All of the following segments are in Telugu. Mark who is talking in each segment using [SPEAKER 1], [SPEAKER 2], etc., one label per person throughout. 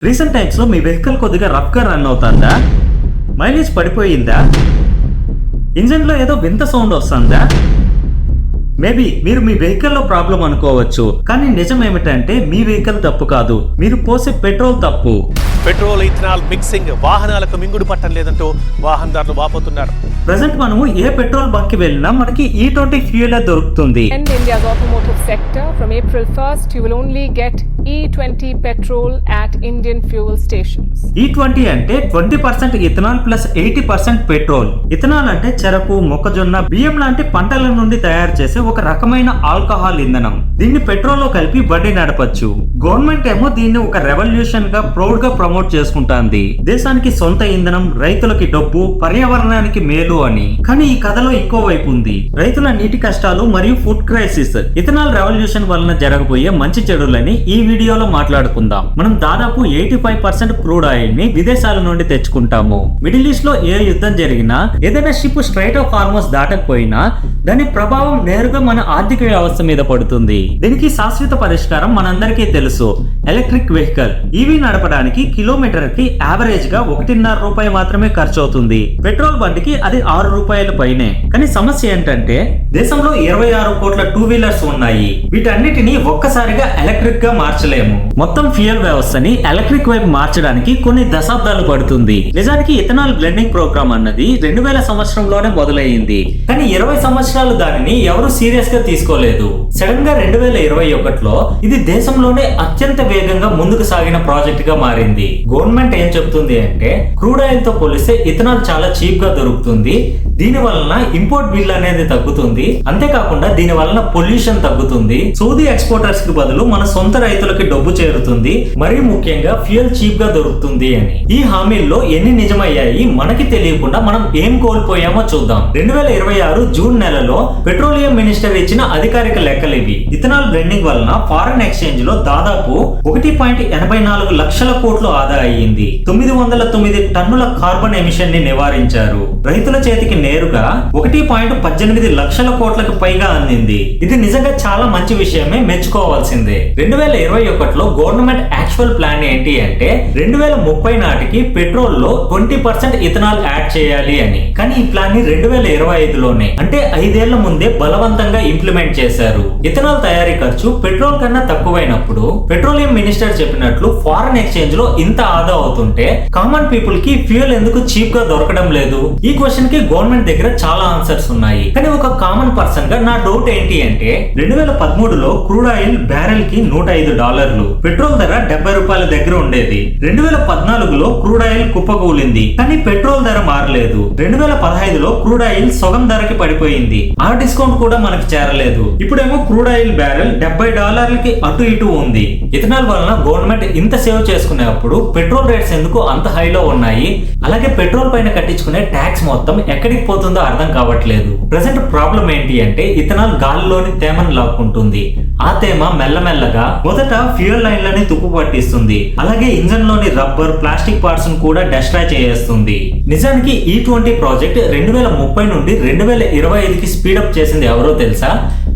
[SPEAKER 1] రీసెంట్ టైమ్స్ లో మీ వెహికల్ కొద్దిగా రఫ్ గా రన్ అవుతుందా? మైలేజ్ పడిపోయిందా? ఇంజన్ లో ఏదో వింత సౌండ్ వస్తుందా? మేబీ మీరు మీ వెహికల్ లో ప్రాబ్లం అనుకోవచ్చు, కానీ నిజం ఏమిటంటే మీ వెహికల్ తప్పు కాదు, మీరు పోసే పెట్రోల్ తప్పు.
[SPEAKER 2] పెట్రోల్ ఇథనాల్ మిక్సింగ్ వాహనాలకు మింగుడు పట్టం లేదంటూ వాహనదారులు వాపోతున్నారు.
[SPEAKER 1] ప్రెసెంట్ మనము ఏ పెట్రోల్ బంక్ కి వెళ్ళినా మనకి E20 ఫ్యూయల్ దొరుకుతుంది.
[SPEAKER 3] In India's automotive sector, from April 1st, you will only get E20 petrol at Indian fuel stations.
[SPEAKER 1] E20 అంటే 20% ఇథనాల్ ప్లస్ 80% పెట్రోల్. ఇథనాల్ అంటే చెరకు, మొక్కజొన్న, బియ్యం లాంటి పంటల నుండి తయారు చేసే ఒక రకమైన ఆల్కహాల్ ఇంధనం. దీన్ని పెట్రోల్ లో కలిపి బండి నడపచ్చు. గవర్నమెంట్ ఏమో దీన్ని ఒక రెవల్యూషన్ గా ప్రౌడ్ గా ప్రమోట్ చేసుకుంటాంది. దేశానికి సొంత ఇంధనం, రైతులకి డబ్బు, పర్యావరణానికి మేలు అని. కానీ ఈ కథలో ఇంకో వైపు ఉంది. రైతుల నీటి కష్టాలు మరియు ఫుడ్ క్రైసిస్. ఇథనాల్ రెవల్యూషన్ వలన జరగబోయే మంచి చెడులని ఈ వీడియోలో మాట్లాడుకుందాం. మనం దాదాపు 85% క్రూడ్ ఆయిల్ ని విదేశాల నుండి తెచ్చుకుంటాము. మిడిల్ ఈస్ట్ లో ఏ యుద్ధం జరిగినా, ఏదైనా షిప్ స్ట్రైట్ ఆఫ్ హార్మోస్ దాటకపోయినా దాని ప్రభావం నేరుగా మన ఆర్థిక వ్యవస్థ మీద పడుతుంది. దీనికి శాశ్వత పరిష్కారం మనందరికీ తెలుసు, ఎలక్ట్రిక్ వెహికల్. ఈవీ నడపడానికి కిలోమీటర్ కి యావరేజ్ గా 1.5 రూపాయి మాత్రమే ఖర్చు అవుతుంది. పెట్రోల్ బండికి అది 6 రూపాయల పైనే. కానీ సమస్య ఏంటంటే దేశంలో 26 కోట్ల టూ వీలర్స్ ఉన్నాయి. వీటన్నిటిని ఒక్కసారిగా ఎలక్ట్రిక్ గా మార్చలేము. మొత్తం ఫ్యూయల్ వ్యవస్థని ఎలక్ట్రిక్ వైపు మార్చడానికి కొన్ని దశాబ్దాలు పడుతుంది. నిజానికి ఇథనాల్ బ్లెండింగ్ ప్రోగ్రామ్ అన్నది 2000 సంవత్సరంలోనే మొదలైంది. కానీ 20 సంవత్సరాలు దానిని ఎవరు సీరియస్ గా తీసుకోలేదు. సడన్ గా 2021లో ఇది దేశంలోనే అత్యంత వేగంగా ముందుకు సాగిన ప్రాజెక్ట్ గా మారింది. గవర్నమెంట్ ఏం చెప్తుంది అంటే క్రూడ్ ఆయిల్ తో పోలిస్తే ఇథనాల్ చాలా చీప్ గా దొరుకుతుంది. దీని వలన ఇంపోర్ట్ బిల్ అనేది తగ్గుతుంది. అంతేకాకుండా దీని వలన పొల్యూషన్ తగ్గుతుంది. సౌదీ ఎక్స్పోర్టర్స్ కి బదులు మన సొంత రైతులకి డబ్బు చేరుతుంది. మరీ ముఖ్యంగా ఫ్యూయల్ చీప్ గా దొరుకుతుంది అని. ఈ హామీల్లో ఎన్ని నిజమయ్యాయి మనకి తెలియకుండా మనం ఏం కోల్పోయామో చూద్దాం. 2026 జూన్ నెలలో పెట్రోలియం మినిస్టర్ ఇచ్చిన అధికారిక లెక్కలు ఇవి. ఇథనాల్ బ్లెండింగ్ వలన ఫారెన్ ఎక్స్చేంజ్ లో దాదాపు 1.84 లక్షల కోట్లు ఆదా అయ్యింది. 909 టన్నుల కార్బన్ ఎమిషన్ ని నివారించారు. రైతుల చేతికి నేరుగా 1.18 లక్షల కోట్లకు పైగా అందింది. ఇది నిజంగా చాలా మంచి విషయమే, మెచ్చుకోవాల్సిందే. 2021లో గవర్నమెంట్ యాక్చువల్ ప్లాన్ ఏంటి అంటే 2030 నాటికి పెట్రోల్ లో 20% ఇథనాల్ యాడ్ చేయాలి అని. కానీ ఈ ప్లాన్ ని 2025లోనే, అంటే 5 ఏళ్ల ముందే బలవంతంగా ఇంప్లిమెంట్ చేశారు. ఇథనాల్ తయారీ ఖర్చు పెట్రోల్ కన్నా తక్కువైనప్పుడు పెట్రోలియం మినిస్టర్ చెప్పినట్లు ఫారెన్ ఎక్స్చేంజ్ లో ఇంత ఆదా అవుతుంటే కామన్ పీపుల్ కి ఫ్యూయల్ ఎందుకు చీప్ గా దొరకడం లేదు? ఈ క్వశ్చన్ కి గవర్నమెంట్ దగ్గర చాలా ఆన్సర్స్ ఉన్నాయి. కానీ ఒక కామన్ పర్సన్ గా నా డౌట్ ఏంటి అంటే 2013లో క్రూడ్ ఆయిల్ బ్యారెల్ కి $105, పెట్రోల్ ధర 70 రూపాయల దగ్గర ఉండేది. 2014లో క్రూడ్ ఆయిల్ కుప్పకూలింది, కానీ పెట్రోల్ ధర మారలేదు. 2015లో క్రూడ్ ఆయిల్ సగం ధరకి పడిపోయింది. ఆ డిస్కౌంట్ కూడా మనకి చేరలేదు. ఇప్పుడేమో క్రూడ్ ఆయిల్ బ్యారెల్ $70కి అటు ఇటు ఉంది. ఇథనాల్ వలన గవర్నమెంట్ ఇంత సేవ్ చేసుకునేప్పుడు పెట్రోల్ రేట్స్ ఎందుకు అంత హైలో ఉన్నాయి? అలాగే పెట్రోల్ పైన కట్టించుకునే ట్యాక్స్ మొత్తం ఎక్కడికి పోతుందో అర్థం కావట్లేదు. ప్రెసెంట్ ప్రాబ్లం ఏంటి అంటే ఇథనాల్ గాలిలోని తేమను లాక్కుంటుంది. ఆ తేమ మెల్లమెల్లగా మొదట ఫ్యూయల్ లైన్లని తుప్పు పట్టిస్తుంది. అలాగే ఇంజన్ లోని రబ్బర్, ప్లాస్టిక్ పార్ట్స్ ను కూడా డెస్ట్రాయ్ చేస్తుంది. నిజానికి E20 ప్రాజెక్ట్ 2030 నుండి 2025కి స్పీడప్ చేసింది ఎవరో తెలుసా?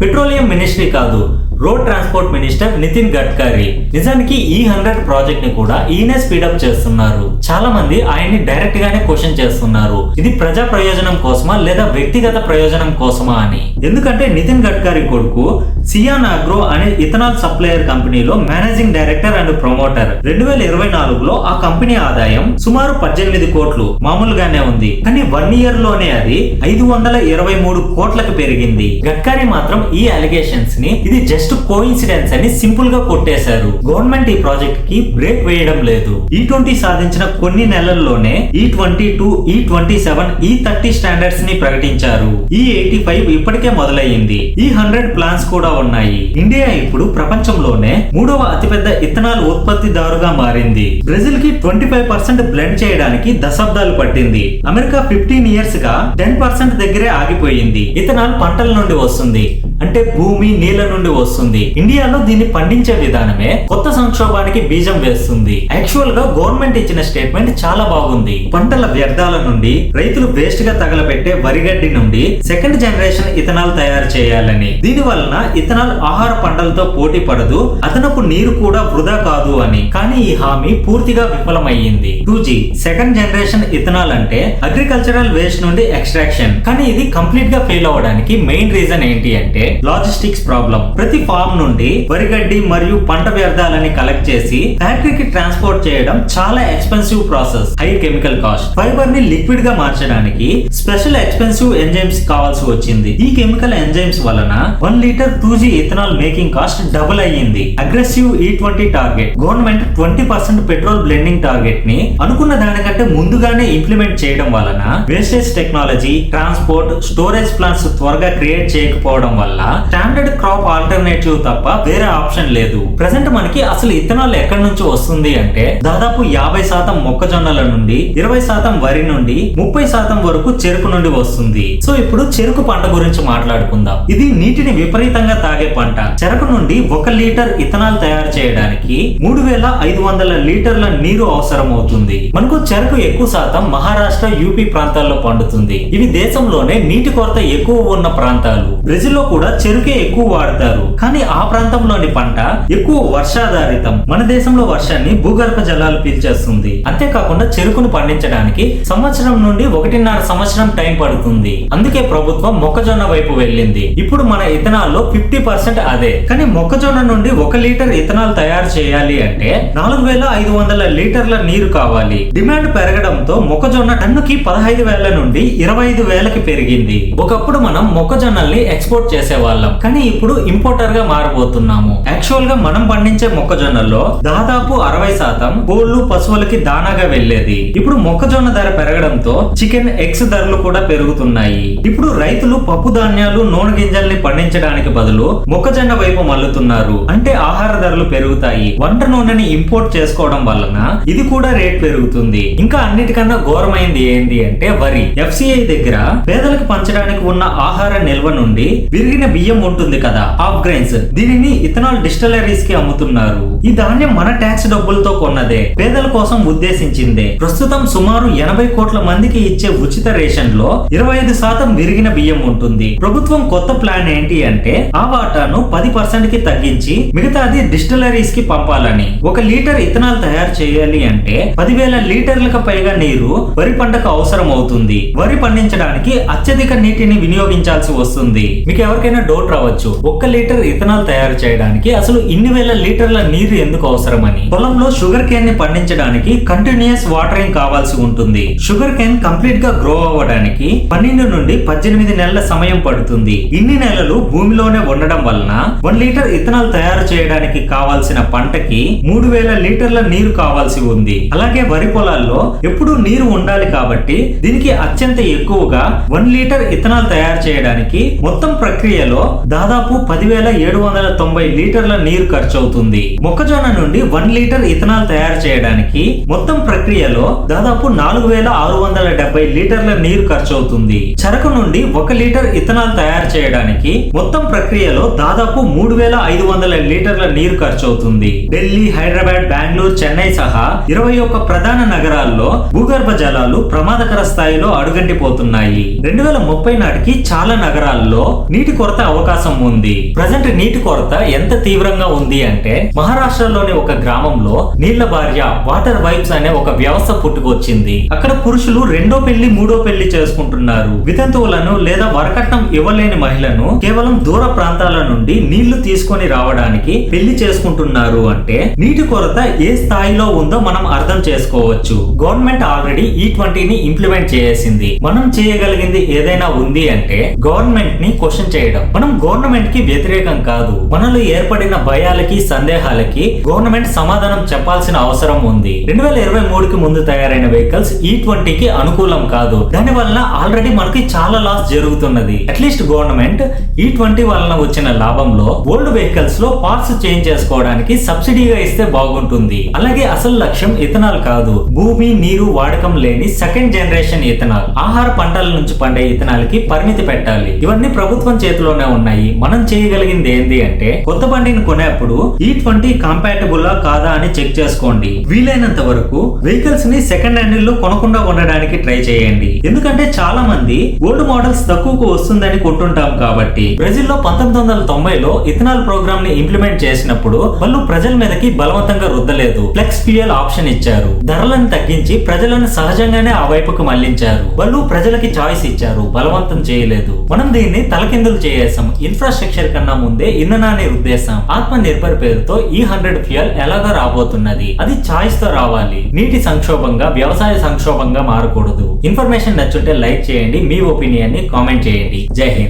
[SPEAKER 1] పెట్రోలియం మినిస్ట్రీ కాదు, road transport minister Nitin Gadkari. నిజానికి E100 ప్రాజెక్ట్ ని కూడా ఈయనే స్పీడప్ చేస్తున్నారు. చాలా మంది ఆయన్ని డైరెక్ట్ గానే క్వశ్చన్ చేస్తున్నారు, ఇది ప్రజా ప్రయోజనం కోసమా లేదా వ్యక్తిగత ప్రయోజనం కోసమా అని. ఎందుకంటే నితిన్ గడ్కరీ కొడుకు సియాన్ అగ్రో అనే ఇథనాల్ సప్లయర్ కంపెనీలో మేనేజింగ్ డైరెక్టర్ అండ్ ప్రమోటర్. 2024లో ఆ కంపెనీ ఆదాయం సుమారు 18 కోట్లు మామూలుగానే ఉంది. కానీ 1 ఇయర్ లోనే అది 523 కోట్లకు పెరిగింది. గడ్కరీ మాత్రం ఈ అలిగేషన్స్ ని ఇది జస్ట్ కోఇన్సిడెన్స్ అని సింపుల్ గా కొట్టేశారు. గవర్నమెంట్ ఈ ప్రాజెక్ట్ కి బ్రేక్ వేయడం లేదు. E20 సాధించిన కొన్ని నెలల్లోనే E22, E27, E30 స్టాండర్డ్స్ ని ప్రకటించారు. E85 ఇప్పటికే మొదలయ్యింది. E100 ప్లాన్స్ కూడా ఉన్నాయి. ఇండియా ఇప్పుడు ప్రపంచంలోనే 3వ అతిపెద్ద ఇథనాల్ ఉత్పత్తిదారుగా మారింది. బ్రెజిల్ కి 25% బ్లెండ్ చేయడానికి దశాబ్దాలు పట్టింది. అమెరికా 15 ఇయర్స్ గా 10% దగ్గరే ఆగిపోయింది. ఇథనాల్ పంటల నుండి వస్తుంది. అంటే భూమి నీళ్ల నుండి వస్తుంది. ఇండియాలో దీన్ని పండించే విధానమే కొత్త సంక్షోభానికి బీజం వేస్తుంది. యాక్చువల్ గా గవర్నమెంట్ ఇచ్చిన స్టేట్మెంట్ చాలా బాగుంది. పంటల వ్యర్థాల నుండి, రైతులు వేస్ట్ గా తగలబెట్టే వరిగడ్డి నుండి సెకండ్ జనరేషన్ ఇథనాల్ తయారు చేయాలని. దీని వలన ఇథనాల్ ఆహార పంటలతో పోటీ పడదు, అదనపు నీరు కూడా వృధా కాదు అని. కానీ ఈ హామీ పూర్తిగా విఫలమయ్యింది. 2G సెకండ్ జనరేషన్ ఇథనాల్ అంటే అగ్రికల్చరల్ వేస్ట్ నుండి ఎక్స్ట్రాక్షన్. కానీ ఇది కంప్లీట్ గా ఫెయిల్ అవ్వడానికి మెయిన్ రీజన్ ఏంటి అంటే లాజిస్టిక్స్ ప్రాబ్లం. ప్రతి ఫార్మ్ నుండి వరిగడ్డి మరియు పంట వ్యర్థాలని కలెక్ట్ చేసి ఫ్యాక్టరీకి ట్రాన్స్పోర్ట్ చేయడం చాలా expensive process, high chemical cost. Fibre ని లిక్విడ్ గా మార్చడానికి స్పెషల్ ఎక్స్పెన్సివ్ ఎంజైమ్స్ కావాల్సి వచ్చింది. ఈ కెమికల్ ఎంజైమ్స్ వలన 1 litre 2G ethanol making cost double అయ్యింది. Aggressive E20 target. Government 20% petrol blending target ని అనుకున్న దానికంటే ముందుగానే ఇంప్లిమెంట్ చేయడం వలన wastage technology, transport, storage plants త్వరగా క్రియేట్ చేయకపోవడం వల్ల స్టాండర్డ్ క్రాప్ ఆల్టర్నేటివ్ తప్ప వేరే ఆప్షన్ లేదు. ప్రెసెంట్ మనకి అసలు ఇథనాల్ ఎక్కడి నుంచి వస్తుంది అంటే దాదాపు 50% మొక్కజొన్నల నుండి, 20% వరి నుండి, 30% వరకు చెరుకు నుండి వస్తుంది. సో ఇప్పుడు చెరుకు పంట గురించి మాట్లాడుకుందాం. ఇది నీటిని విపరీతంగా తాగే పంట. చెరకు నుండి 1 లీటర్ ఇథనాల్ తయారు చేయడానికి 3500 లీటర్ల నీరు అవసరం అవుతుంది. మనకు చెరకు ఎక్కువ శాతం మహారాష్ట్ర, యూపీ ప్రాంతాల్లో పండుతుంది. ఇవి దేశంలోనే నీటి కొరత ఎక్కువ ఉన్న ప్రాంతాలు. బ్రెజిల్ లో కూడా చెరుకే ఎక్కువ వాడతారు. కానీ ఆ ప్రాంతంలోని పంట ఎక్కువ వర్షాధారితం. మన దేశంలో వర్షాన్ని భూగర్భ జలాలు పీల్చేస్తుంది. అంతేకాకుండా చెరుకును పండించడానికి సంవత్సరం నుండి 1.5 సంవత్సరం టైం పడుతుంది. అందుకే ప్రభుత్వం మొక్కజొన్న వైపు వెళ్ళింది. ఇప్పుడు మన ఇథనాల్ లో 50% అదే. కానీ మొక్కజొన్న నుండి 1 లీటర్ ఇథనాల్ తయారు చేయాలి అంటే 4500 లీటర్ల నీరు కావాలి. డిమాండ్ పెరగడంతో మొక్కజొన్న టన్నుకి 15,000 నుండి 25,000కి పెరిగింది. ఒకప్పుడు మనం మొక్కజొన్నల్ని ఎక్స్పోర్ట్ చేసేవాళ్ళం, కానీ ఇప్పుడు ఇంపోర్టర్ గా మారబోతున్నాము. యాక్చువల్ గా మనం పండించే మొక్కజొన్నల్లో దాదాపు 60% కోళ్లు, పశువులకి దానాగా వెళ్లేది. ఇప్పుడు మొక్కజొన్న ధర పెరగడంతో చికెన్, ఎగ్స్ ధరలు కూడా పెరుగుతున్నాయి. ఇప్పుడు రైతులు పప్పు ధాన్యాలు, నూనె గింజల్ని పండించడానికి బదులు మొక్కజొన్న వైపు మల్లుతున్నారు. అంటే ఆహార ధరలు పెరుగుతాయి. వంట నూనెని ఇంపోర్ట్ చేసుకోవడం వలన ఇది కూడా రేట్ పెరుగుతుంది. ఇంకా అన్నిటికన్నా ఘోరమైంది ఏంటి అంటే వరి. FCI దగ్గర పేదలకు పంచడానికి ఉన్న ఆహార నిల్వ నుండి విరిగిన బియ్యం ఉంటుంది కదా, హాఫ్ గ్రెయిన్స్, దీనిని ఇథనాల్ డిస్టిలరీస్ కి అమ్ముతున్నారు. ఈ ధాన్యం మన ట్యాక్స్ డబ్బులతో కొన్నదే, పేదల కోసం ఉద్దేశించిందే. ప్రస్తుతం సుమారు 80 కోట్ల మందికి ఇచ్చే ఉచిత రేషన్ లో 25% విరిగిన బియ్యం ఉంటుంది. ప్రభుత్వం కొత్త ప్లాన్ ఏంటి అంటే ఆ వాటాను 10% కి తగ్గించి మిగతాది డిస్టిలరీస్ కి పంపాలని. 1 లీటర్ ఇథనాల్ తయారు చేయాలి అంటే 10,000 లీటర్లకు పైగా నీరు వరి పంటకు అవసరం అవుతుంది. వరి పండించడానికి అత్యధిక నీటిని వినియోగించాల్సి వస్తుంది. మీకు ఎవరికైనా డౌట్ రావచ్చు, 1 లీటర్ ఇథనాల్ తయారు చేయడానికి అసలు ఇన్ని వేల లీటర్ల నీరు ఎందుకు అవసరమని. పొలంలో షుగర్ కేన్ ని పండించడానికి కంటిన్యూస్ వాటరింగ్ కావాల్సి ఉంటుంది. షుగర్ కేన్ కంప్లీట్ గా గ్రో అవ్వడానికి 12 నుండి 18 నెలల సమయం పడుతుంది. ఇన్ని నెలలు భూమిలోనే ఉండడం వలన 1 లీటర్ ఇథనాల్ తయారు చేయడానికి కావాల్సిన పంటకి 3000 లీటర్ల నీరు కావాల్సి ఉంది. అలాగే వరి పొలాల్లో ఎప్పుడూ నీరు ఉండాలి కాబట్టి దీనికి అత్యంత ఎక్కువగా 1 లీటర్ ఇథనాల్ తయారు చేయడానికి మొత్తం ప్రక్రియలో దాదాపు 10,790 లీటర్ల నీరు ఖర్చు అవుతుంది. మొక్కజొన్న నుండి 1 లీటర్ ఇథనాల్ తయారు చేయడానికి మొత్తం ప్రక్రియలో దాదాపు 4,670 లీటర్ల నీరు ఖర్చు అవుతుంది. చెరకు నుండి 1 లీటర్ ఇథనాల్ తయారు చేయడానికి మొత్తం ప్రక్రియలో దాదాపు 3,500 లీటర్ల నీరు ఖర్చు అవుతుంది. ఢిల్లీ, హైదరాబాద్, బెంగళూరు, చెన్నై సహా 21 ప్రధాన నగరాల్లో భూగర్భ జలాలు ప్రమాదకర స్థాయిలో అడుగంటిపోతున్నాయి. 2030 నాటికి చాలా నగరాల్లో నీటి కొరత అవకాశం ఉంది. ప్రజెంట్ నీటి కొరత ఎంత తీవ్రంగా ఉంది అంటే మహారాష్ట్రలోని ఒక గ్రామంలో నీళ్ల భార్య, వాటర్ వైప్స్ అనే ఒక వ్యవస్థ పుట్టుకొచ్చింది. అక్కడ పురుషులు 2వ పెళ్లి, 3వ పెళ్లి చేసుకుంటున్నారు. వితంతువులను లేదా వరకట్నం ఇవ్వలేని మహిళను కేవలం దూర ప్రాంతాల నుండి నీళ్లు తీసుకొని రావడానికి పెళ్లి చేసుకుంటున్నారు. అంటే నీటి కొరత ఏ స్థాయిలో ఉందో మనం అర్థం చేసుకోవచ్చు. గవర్నమెంట్ ఆల్రెడీ E20ని ఇంప్లిమెంట్ చేసింది. మనం చేయగలిగింది ఏదైనా ఉంది అంటే గవర్నమెంట్ ని క్వశ్చన్ చేయడం. మనం గవర్నమెంట్ కి వ్యతిరేకం కాదు. మనలో ఏర్పడిన భయాలకి, సందేహాలకి గవర్నమెంట్ సమాధానం చెప్పాల్సిన అవసరం ఉంది. 2023కి ముందు తయారైన వెహికల్స్ E20కి అనుకూలం కాదు. దాని వలన ఆల్రెడీ మనకి చాలా లాస్ జరుగుతున్నది. అట్లీస్ట్ గవర్నమెంట్ E20 వలన వచ్చిన లాభంలో ఓల్డ్ వెహికల్స్ లో పార్ట్స్ చేంజ్ చేసుకోవడానికి సబ్సిడీగా ఇస్తే బాగుంటుంది. అలాగే అసలు లక్ష్యం ఇథనాల్ కాదు, భూమి, నీరు వాడకం లేని సెకండ్ జనరేషన్ ఇథనాల్. ఆహార పంటల నుంచి పండే ఇథనాల్ కి పరిమితి పెట్టాలి. ఇవన్నీ ప్రభుత్వం చేతిలో చేతిలోనే ఉన్నాయి. మనం చేయగలిగింది ఏంటి అంటే కొత్త బండిని కొనేప్పుడు E20 కంపాటబుల్ కాదా అని చెక్ చేసుకోండి. వీలైనంత వరకు వెహికల్స్ ని సెకండ్ హ్యాండిల్ లో కొనకుండా ఉండడానికి ట్రై చేయండి. ఎందుకంటే చాలా మంది ఓల్డ్ మోడల్స్ తక్కువకు వస్తుందని కొంటుంటాం కాబట్టి. బ్రెజిల్ లో 1990లో ఇథనాల్ ప్రోగ్రామ్ ని ఇంప్లిమెంట్ చేసినప్పుడు వాళ్ళు ప్రజల మీదకి బలవంతంగా రుద్దలేదు. ఫ్లెక్స్ ఫ్యూయల్ ఆప్షన్ ఇచ్చారు. ధరలను తగ్గించి ప్రజలను సహజంగానే ఆ వైపుకు మళ్లించారు. వాళ్ళు ప్రజలకి చాయిస్ ఇచ్చారు, బలవంతం చేయలేదు. మనం దీన్ని తలకిందులు చేసేసాం. ఇన్ఫ్రాస్ట్రక్చర్ కన్నా ముందే ఇంధనాన్ని రుద్దేశాం. ఆత్మ నిర్భర్ పేరుతో E100 ఫ్యూయల్ ఎలాగో రాబోతున్నది. అది చాయిస్ తో రావాలి. నీటి సంక్షోభంగా వ్యవసాయ సంక్షోభంగా మారకూడదు. ఇన్ఫర్మేషన్ నచ్చుంటే లైక్ చేయండి. మీ ఒపీనియన్ ని కామెంట్ చేయండి. జై హింద్.